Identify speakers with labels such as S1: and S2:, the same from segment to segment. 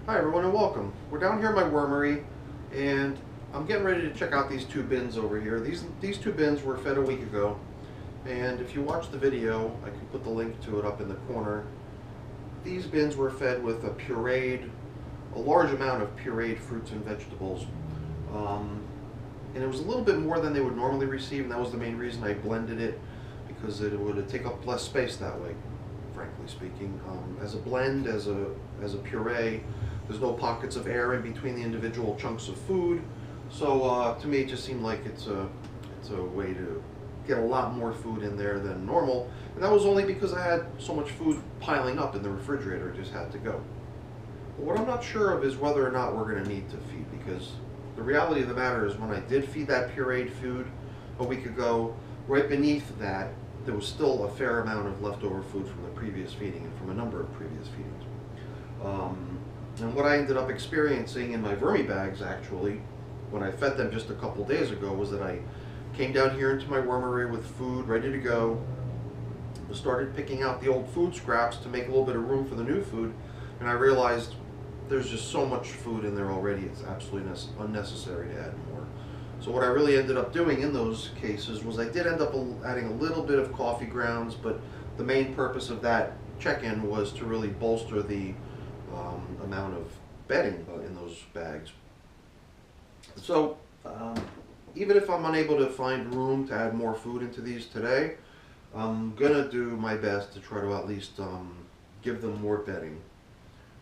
S1: Hi everyone and welcome. We're down here in my wormery and I'm getting ready to check out these two bins over here. These two bins were fed a week ago, and if you watch the video, I can put the link to it up in the corner. These bins were fed with a large amount of pureed fruits and vegetables. And it was a little bit more than they would normally receive, and that was the main reason I blended it, because it would take up less space that way, frankly speaking. As a blend, as a puree, there's no pockets of air in between the individual chunks of food. So to me, it just seemed like it's a way to get a lot more food in there than normal. And that was only because I had so much food piling up in the refrigerator, it just had to go. But what I'm not sure of is whether or not we're going to need to feed, because the reality of the matter is when I did feed that pureed food a week ago, right beneath that, there was still a fair amount of leftover food from the previous feeding and from a number of previous feedings. And what I ended up experiencing in my vermi bags, actually, when I fed them just a couple days ago, was that I came down here into my wormery with food ready to go, started picking out the old food scraps to make a little bit of room for the new food, and I realized there's just so much food in there already, it's absolutely unnecessary to add more. So what I really ended up doing in those cases was I did end up adding a little bit of coffee grounds, but the main purpose of that check-in was to really bolster the amount of bedding in those bags. So even if I'm unable to find room to add more food into these today, I'm gonna do my best to try to at least give them more bedding,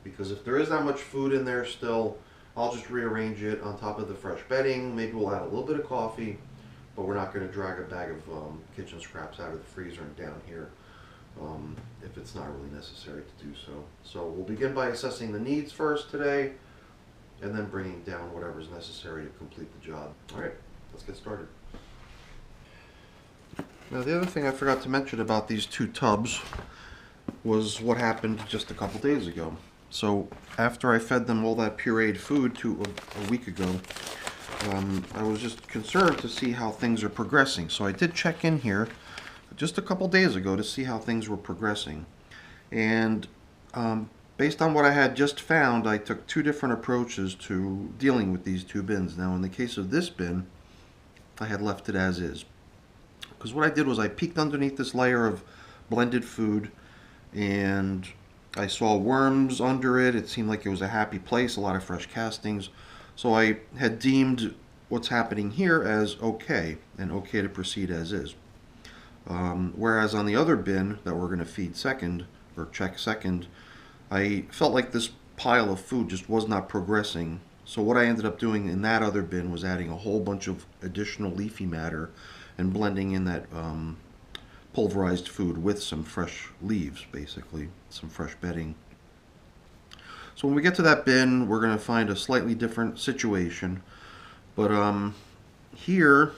S1: because if there is that much food in there still, I'll just rearrange it on top of the fresh bedding. Maybe we'll add a little bit of coffee, but we're not going to drag a bag of kitchen scraps out of the freezer and down here if it's not really necessary to do so. So we'll begin by assessing the needs first today, and then bringing down whatever's necessary to complete the job. All right, let's get started. Now the other thing I forgot to mention about these two tubs was what happened just a couple days ago. So after I fed them all that pureed food a week ago, I was just concerned to see how things are progressing. So I did check in here just a couple days ago to see how things were progressing. And based on what I had just found, I took two different approaches to dealing with these two bins. Now in the case of this bin, I had left it as is. Because what I did was I peeked underneath this layer of blended food, and I saw worms under it. It seemed like it was a happy place, a lot of fresh castings. So I had deemed what's happening here as okay, and okay to proceed as is. Whereas on the other bin that we're going to feed second, or check second, I felt like this pile of food just was not progressing. So what I ended up doing in that other bin was adding a whole bunch of additional leafy matter and blending in that pulverized food with some fresh leaves, basically, some fresh bedding. So when we get to that bin, we're going to find a slightly different situation. But here,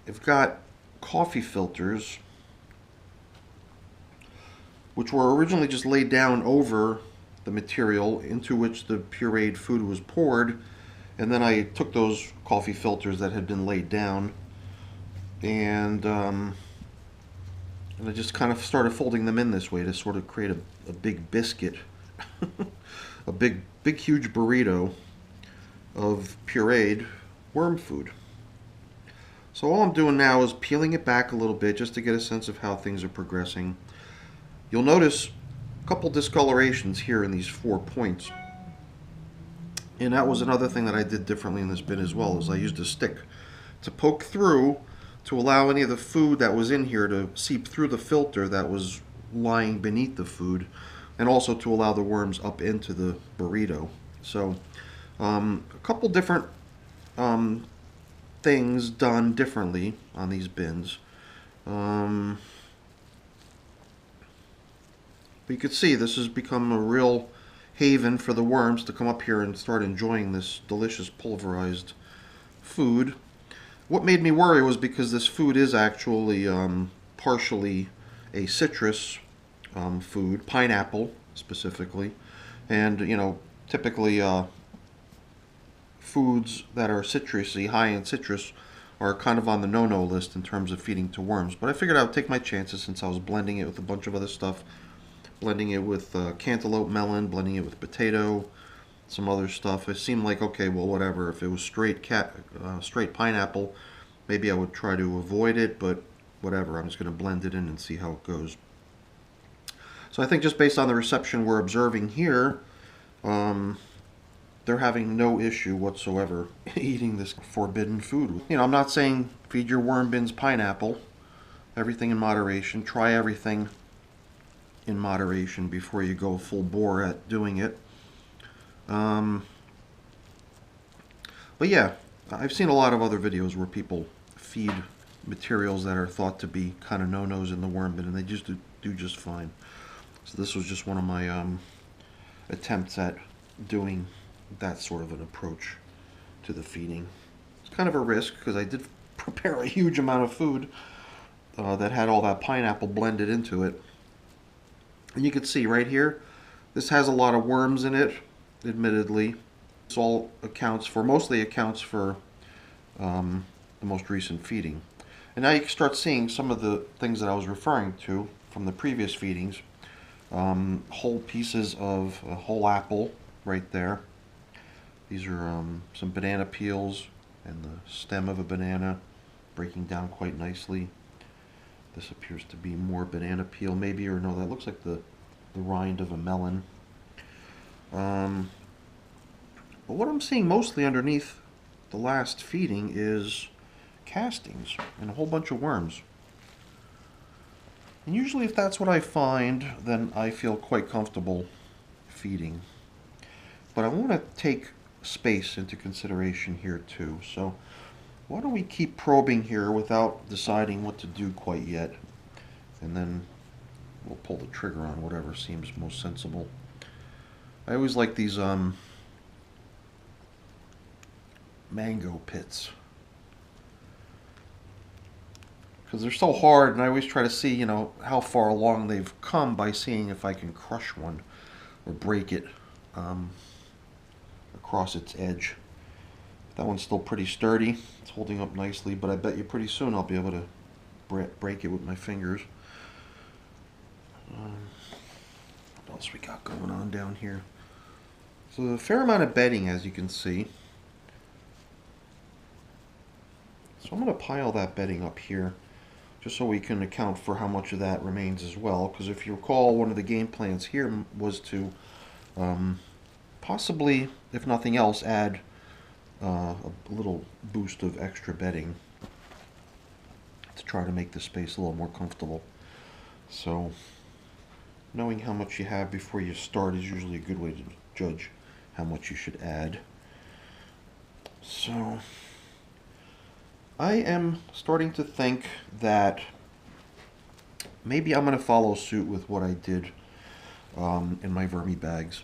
S1: I've got coffee filters, which were originally just laid down over the material into which the pureed food was poured. And then I took those coffee filters that had been laid down, and I just kind of started folding them in this way to sort of create a big biscuit, a big huge burrito of pureed worm food. So all I'm doing now is peeling it back a little bit just to get a sense of how things are progressing. You'll notice a couple discolorations here in these 4 points. And that was another thing that I did differently in this bin as well, is I used a stick to poke through to allow any of the food that was in here to seep through the filter that was lying beneath the food, and also to allow the worms up into the burrito. So a couple different things done differently on these bins. But you can see this has become a real haven for the worms to come up here and start enjoying this delicious pulverized food. What made me worry was because this food is actually partially a citrus food, pineapple specifically, and you know, typically foods that are citrusy, high in citrus, are kind of on the no-no list in terms of feeding to worms. But I figured I would take my chances since I was blending it with a bunch of other stuff blending it with cantaloupe melon, blending it with potato, some other stuff. It seemed like, okay, well, whatever. If it was straight pineapple, maybe I would try to avoid it, but whatever. I'm just going to blend it in and see how it goes. So I think just based on the reception we're observing here, they're having no issue whatsoever eating this forbidden food. You know, I'm not saying feed your worm bins pineapple. Everything in moderation. Try everything in moderation before you go full bore at doing it. But yeah, I've seen a lot of other videos where people feed materials that are thought to be kind of no-nos in the worm bin, and they just do just fine. So this was just one of my attempts at doing that sort of an approach to the feeding. It's kind of a risk because I did prepare a huge amount of food that had all that pineapple blended into it. And you can see right here, this has a lot of worms in it, admittedly. This all mostly accounts for the most recent feeding. And now you can start seeing some of the things that I was referring to from the previous feedings. Whole pieces of a whole apple right there. These are some banana peels and the stem of a banana breaking down quite nicely. This appears to be more banana peel maybe, or no, that looks like the rind of a melon. But what I'm seeing mostly underneath the last feeding is castings and a whole bunch of worms. And usually if that's what I find, then I feel quite comfortable feeding. But I want to take space into consideration here too. So why don't we keep probing here without deciding what to do quite yet, and then we'll pull the trigger on whatever seems most sensible. I always like these mango pits because they're so hard, and I always try to see, you know, how far along they've come by seeing if I can crush one or break it across its edge. That one's still pretty sturdy. It's holding up nicely, but I bet you pretty soon I'll be able to break it with my fingers. What else we got going on down here? So a fair amount of bedding, as you can see. So I'm going to pile that bedding up here, just so we can account for how much of that remains as well. Because if you recall, one of the game plans here was to possibly, if nothing else, add a little boost of extra bedding to try to make the space a little more comfortable. So knowing how much you have before you start is usually a good way to judge how much you should add. So I am starting to think that maybe I'm going to follow suit with what I did in my vermi bags.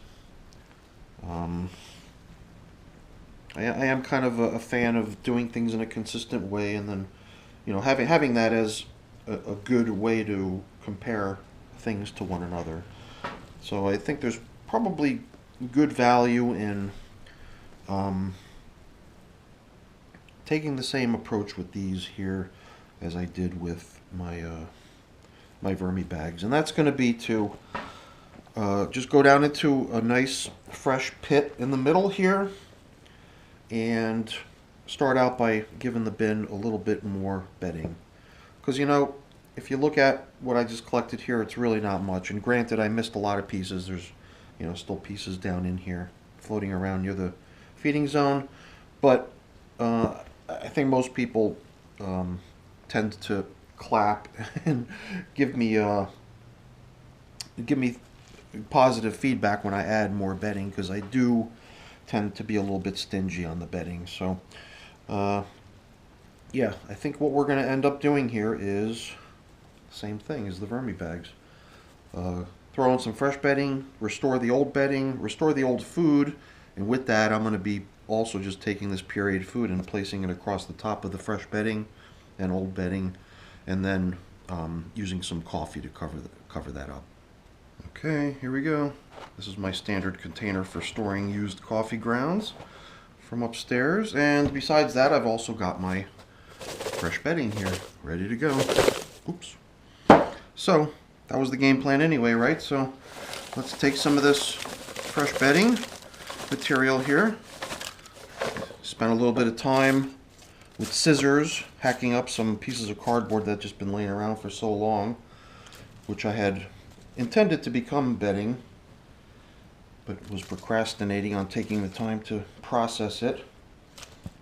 S1: I am kind of a fan of doing things in a consistent way, and then, you know, having that as a good way to compare things to one another. So I think there's probably good value in taking the same approach with these here as I did with my my vermi bags, and that's going to be to just go down into a nice fresh pit in the middle here and start out by giving the bin a little bit more bedding, because, you know, if you look at what I just collected here, it's really not much. And granted, I missed a lot of pieces. There's, you know, still pieces down in here floating around near the feeding zone, but I think most people tend to clap and give me positive feedback when I add more bedding, because I do tend to be a little bit stingy on the bedding. So yeah, I think what we're going to end up doing here is the same thing as the vermi bags. Throw in some fresh bedding, restore the old bedding, restore the old food, and with that I'm going to be also just taking this pureed food and placing it across the top of the fresh bedding and old bedding, and then using some coffee to cover that up. Okay, here we go. This is my standard container for storing used coffee grounds from upstairs, and besides that I've also got my fresh bedding here ready to go. Oops. So that was the game plan anyway, right? So let's take some of this fresh bedding material here. Spent a little bit of time with scissors hacking up some pieces of cardboard that had just been laying around for so long, which I had intended to become bedding, but was procrastinating on taking the time to process it.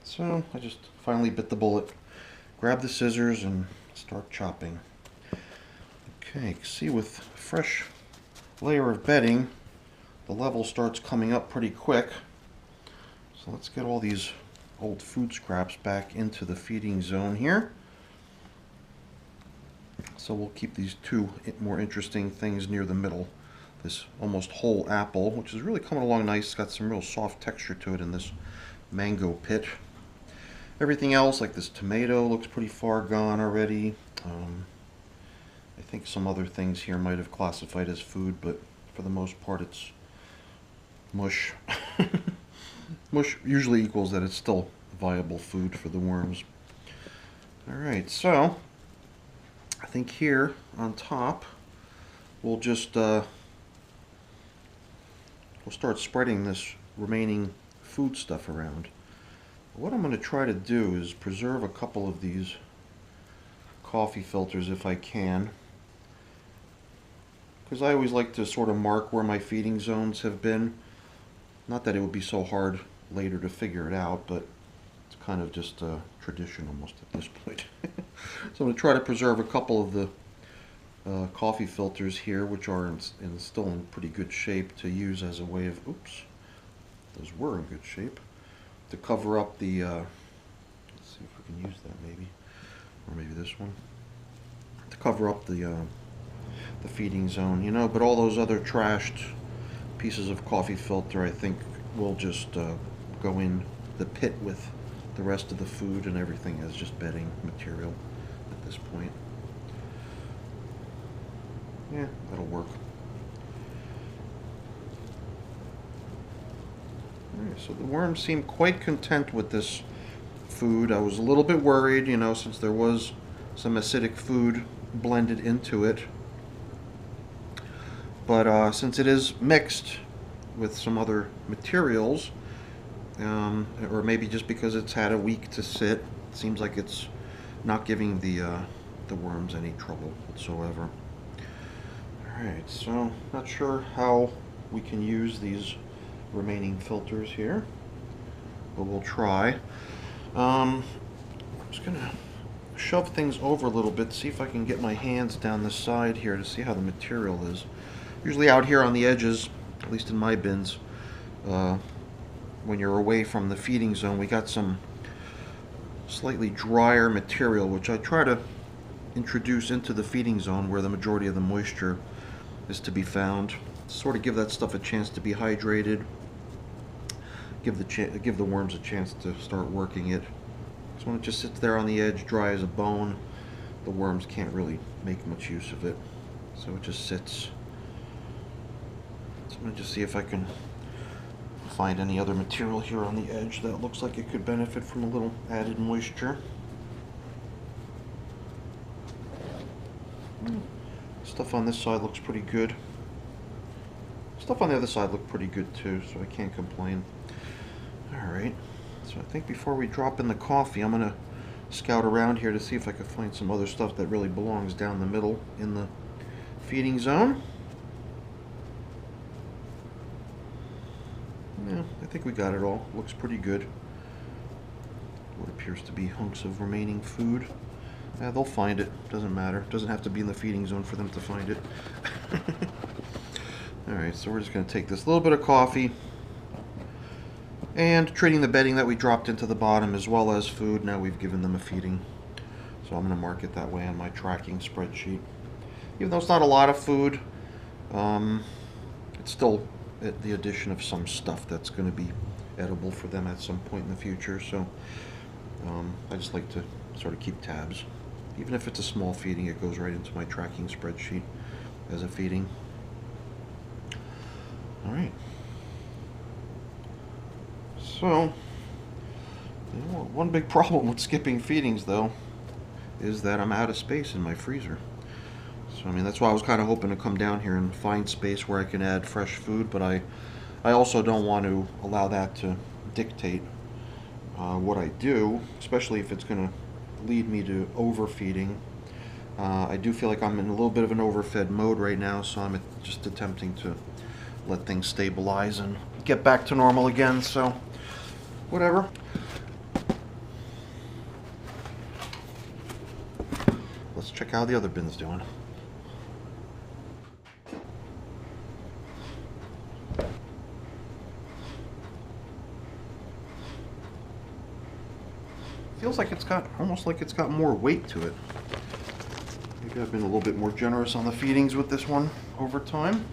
S1: So I just finally bit the bullet, grab the scissors and start chopping. Okay, see, with a fresh layer of bedding, the level starts coming up pretty quick. So let's get all these old food scraps back into the feeding zone here. So we'll keep these two more interesting things near the middle. This almost whole apple, which is really coming along nice. It's got some real soft texture to it in this mango pit. Everything else, like this tomato, looks pretty far gone already. I think some other things here might have classified as food, but for the most part it's mush. Mush usually equals that it's still viable food for the worms. Alright, so I think here on top we'll just we'll start spreading this remaining food stuff around. What I'm going to try to do is preserve a couple of these coffee filters if I can, because I always like to sort of mark where my feeding zones have been. Not that it would be so hard later to figure it out, but it's kind of just a tradition almost at this point. So I'm going to try to preserve a couple of the coffee filters here, which are still in pretty good shape, to use as a way of, oops, those were in good shape, to cover up the, let's see if we can use that maybe, or maybe this one, to cover up the feeding zone, you know. But all those other trashed pieces of coffee filter, I think, will just go in the pit with the rest of the food and everything as just bedding material at this point. Yeah, that'll work. Alright, so the worms seem quite content with this food. I was a little bit worried, you know, since there was some acidic food blended into it. But since it is mixed with some other materials, or maybe just because it's had a week to sit, it seems like it's not giving the worms any trouble whatsoever. Alright, so not sure how we can use these remaining filters here, but we'll try. I'm just going to shove things over a little bit, see if I can get my hands down the side here to see how the material is. Usually out here on the edges, at least in my bins, when you're away from the feeding zone, we got some slightly drier material, which I try to introduce into the feeding zone where the majority of the moisture is to be found. Sort of give that stuff a chance to be hydrated, give the worms a chance to start working it. So when it just sits there on the edge, dry as a bone, the worms can't really make much use of it. So it just sits. So I'm going to just see if I can find any other material here on the edge that looks like it could benefit from a little added moisture. Stuff on this side looks pretty good. Stuff on the other side looked pretty good too, so I can't complain. Alright, so I think before we drop in the coffee, I'm going to scout around here to see if I can find some other stuff that really belongs down the middle in the feeding zone. Yeah, I think we got it all. Looks pretty good. What appears to be hunks of remaining food. Yeah, they'll find it. Doesn't matter. Doesn't have to be in the feeding zone for them to find it. Alright, so we're just going to take this little bit of coffee and treating the bedding that we dropped into the bottom as well as food. Now we've given them a feeding. So I'm going to mark it that way on my tracking spreadsheet. Even though it's not a lot of food, it's still the addition of some stuff that's going to be edible for them at some point in the future. So I just like to sort of keep tabs. Even if it's a small feeding, it goes right into my tracking spreadsheet as a feeding. Alright. So, you know, one big problem with skipping feedings, though, is that I'm out of space in my freezer. So I mean, that's why I was kind of hoping to come down here and find space where I can add fresh food, but I also don't want to allow that to dictate what I do, especially if it's going to lead me to overfeeding. I do feel like I'm in a little bit of an overfed mode right now, so I'm just attempting to let things stabilize and get back to normal again, so whatever. Let's check out how the other bin's doing. Feels like it's got, almost like it's got more weight to it. Maybe I've been a little bit more generous on the feedings with this one over time.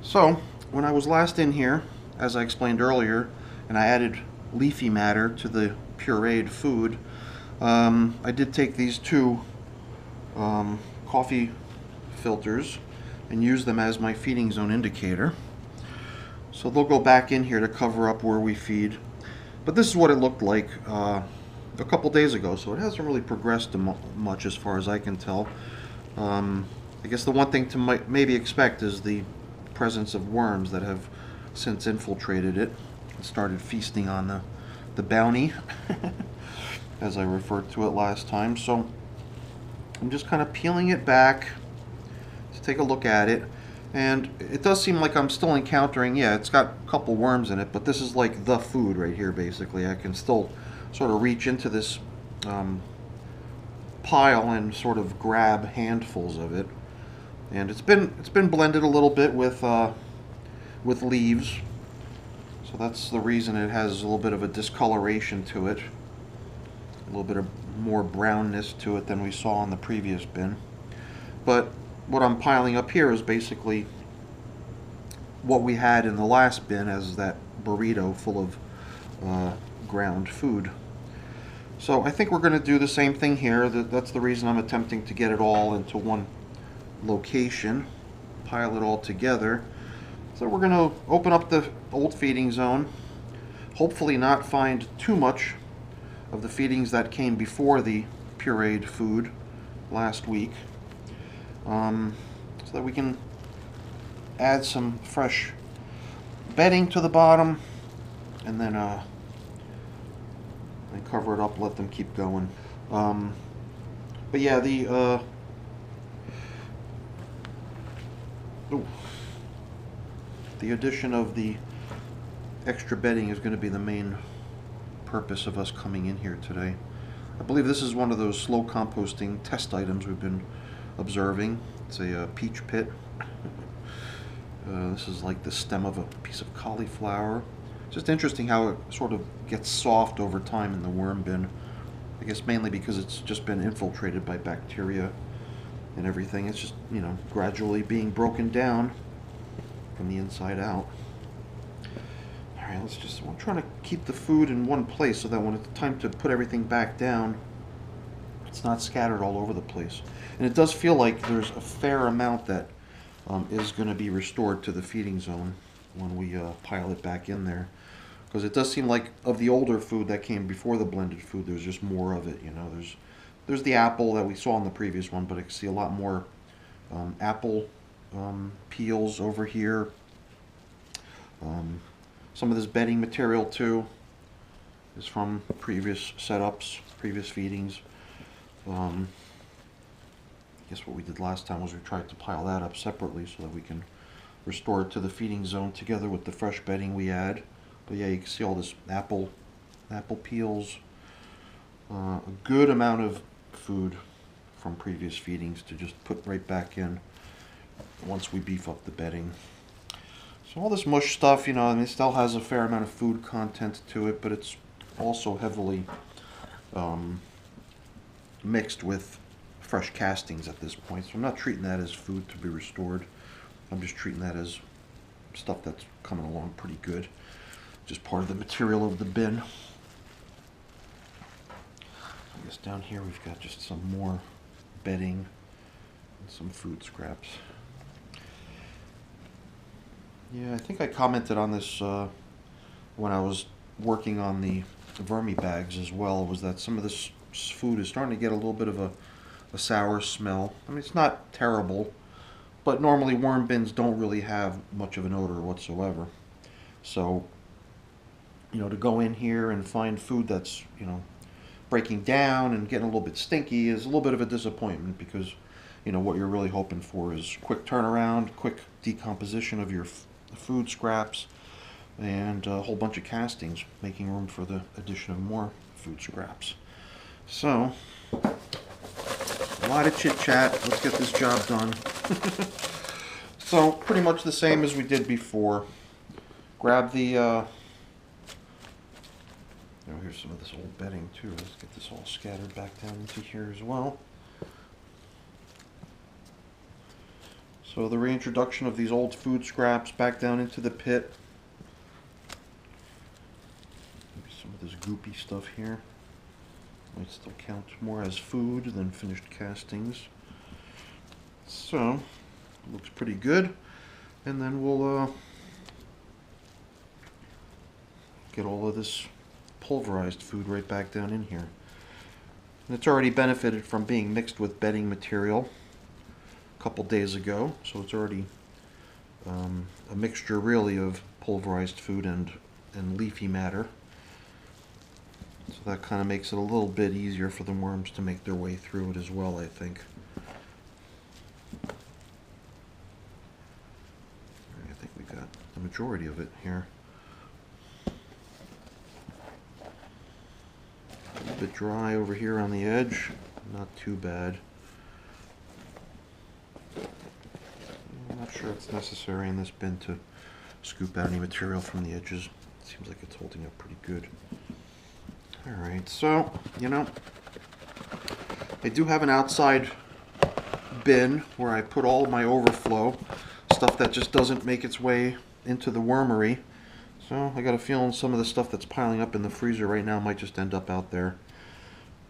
S1: So, when I was last in here, as I explained earlier, and I added leafy matter to the pureed food, I did take these two coffee filters and use them as my feeding zone indicator. So they'll go back in here to cover up where we feed. But this is what it looked like a couple days ago, so it hasn't really progressed much as far as I can tell. I guess the one thing to maybe expect is the presence of worms that have since infiltrated it and started feasting on the bounty, as I referred to it last time. So I'm just kind of peeling it back to take a look at it, and it does seem like I'm still encountering, yeah, it's got a couple worms in it, but this is like the food right here basically. I can still sort of reach into this pile and sort of grab handfuls of it, and it's been blended a little bit with leaves, so that's the reason it has a little bit of a discoloration to it, a little bit of more brownness to it than we saw in the previous bin. But what I'm piling up here is basically what we had in the last bin as that burrito full of ground food. So I think we're going to do the same thing here. That's the reason I'm attempting to get it all into one location, pile it all together. So we're going to open up the old feeding zone, hopefully not find too much of the feedings that came before the pureed food last week, so that we can add some fresh bedding to the bottom, and then cover it up, let them keep going. But yeah, the addition of the extra bedding is going to be the main purpose of us coming in here today. I believe this is one of those slow composting test items we've been observing. It's a peach pit. This is like the stem of a piece of cauliflower. Just interesting how it sort of gets soft over time in the worm bin. I guess mainly because it's just been infiltrated by bacteria and everything. It's just, you know, gradually being broken down from the inside out. Alright, I'm trying to keep the food in one place so that when it's time to put everything back down, it's not scattered all over the place. And it does feel like there's a fair amount that is going to be restored to the feeding zone when we pile it back in there. Because it does seem like of the older food that came before the blended food, there's just more of it. You know, there's the apple that we saw in the previous one, but I can see a lot more apple peels over here. Some of this bedding material too is from previous setups, previous feedings. I guess what we did last time was we tried to pile that up separately so that we can restore it to the feeding zone together with the fresh bedding we add. But yeah, you can see all this apple peels, a good amount of food from previous feedings to just put right back in once we beef up the bedding. So all this mush stuff, you know, I mean, it still has a fair amount of food content to it, but it's also heavily mixed with fresh castings at this point. So I'm not treating that as food to be restored. I'm just treating that as stuff that's coming along pretty good. Just part of the material of the bin. I guess down here we've got just some more bedding and some food scraps. Yeah, I think I commented on this when I was working on the vermi bags as well, was that some of this food is starting to get a little bit of a a sour smell. I mean, it's not terrible, but normally worm bins don't really have much of an odor whatsoever. So, you know, to go in here and find food that's, you know, breaking down and getting a little bit stinky is a little bit of a disappointment, because, you know, what you're really hoping for is quick turnaround, quick decomposition of your food scraps, and a whole bunch of castings, making room for the addition of more food scraps. So, a lot of chit chat. Let's get this job done. So, pretty much the same as we did before. Grab the, oh, here's some of this old bedding too. Let's get this all scattered back down into here as well. So the reintroduction of these old food scraps back down into the pit. Maybe some of this goopy stuff here might still count more as food than finished castings. So, looks pretty good. And then we'll get all of this pulverized food right back down in here. And it's already benefited from being mixed with bedding material a couple days ago, so it's already a mixture really of pulverized food and leafy matter. So that kind of makes it a little bit easier for the worms to make their way through it as well, I think. I think we got the majority of it here. A little bit dry over here on the edge, not too bad. I'm not sure it's necessary in this bin to scoop out any material from the edges. It seems like it's holding up pretty good. Alright, so, you know, I do have an outside bin where I put all my overflow, stuff that just doesn't make its way into the wormery. So I got a feeling some of the stuff that's piling up in the freezer right now might just end up out there,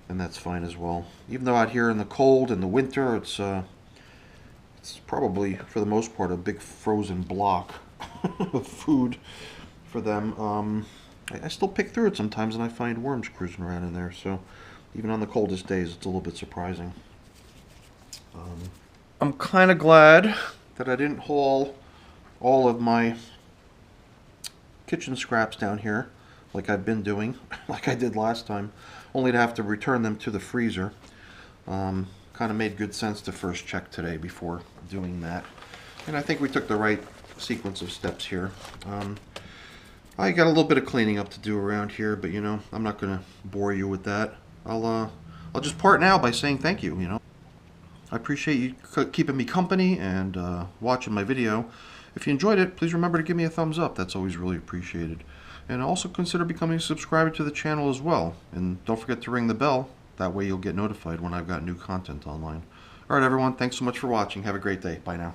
S1: and that's fine as well. Even though out here in the cold and the winter, it's probably for the most part a big frozen block of food for them. I still pick through it sometimes and I find worms cruising around in there, so even on the coldest days it's a little bit surprising. I'm kind of glad that I didn't haul all of my kitchen scraps down here like I've been doing, like I did last time, only to have to return them to the freezer. Kind of made good sense to first check today before doing that. And I think we took the right sequence of steps here. I got a little bit of cleaning up to do around here, but you know, I'm not going to bore you with that. I'll just part now by saying thank you, you know. I appreciate you keeping me company and watching my video. If you enjoyed it, please remember to give me a thumbs up. That's always really appreciated. And also consider becoming a subscriber to the channel as well. And don't forget to ring the bell. That way you'll get notified when I've got new content online. Alright everyone, thanks so much for watching. Have a great day. Bye now.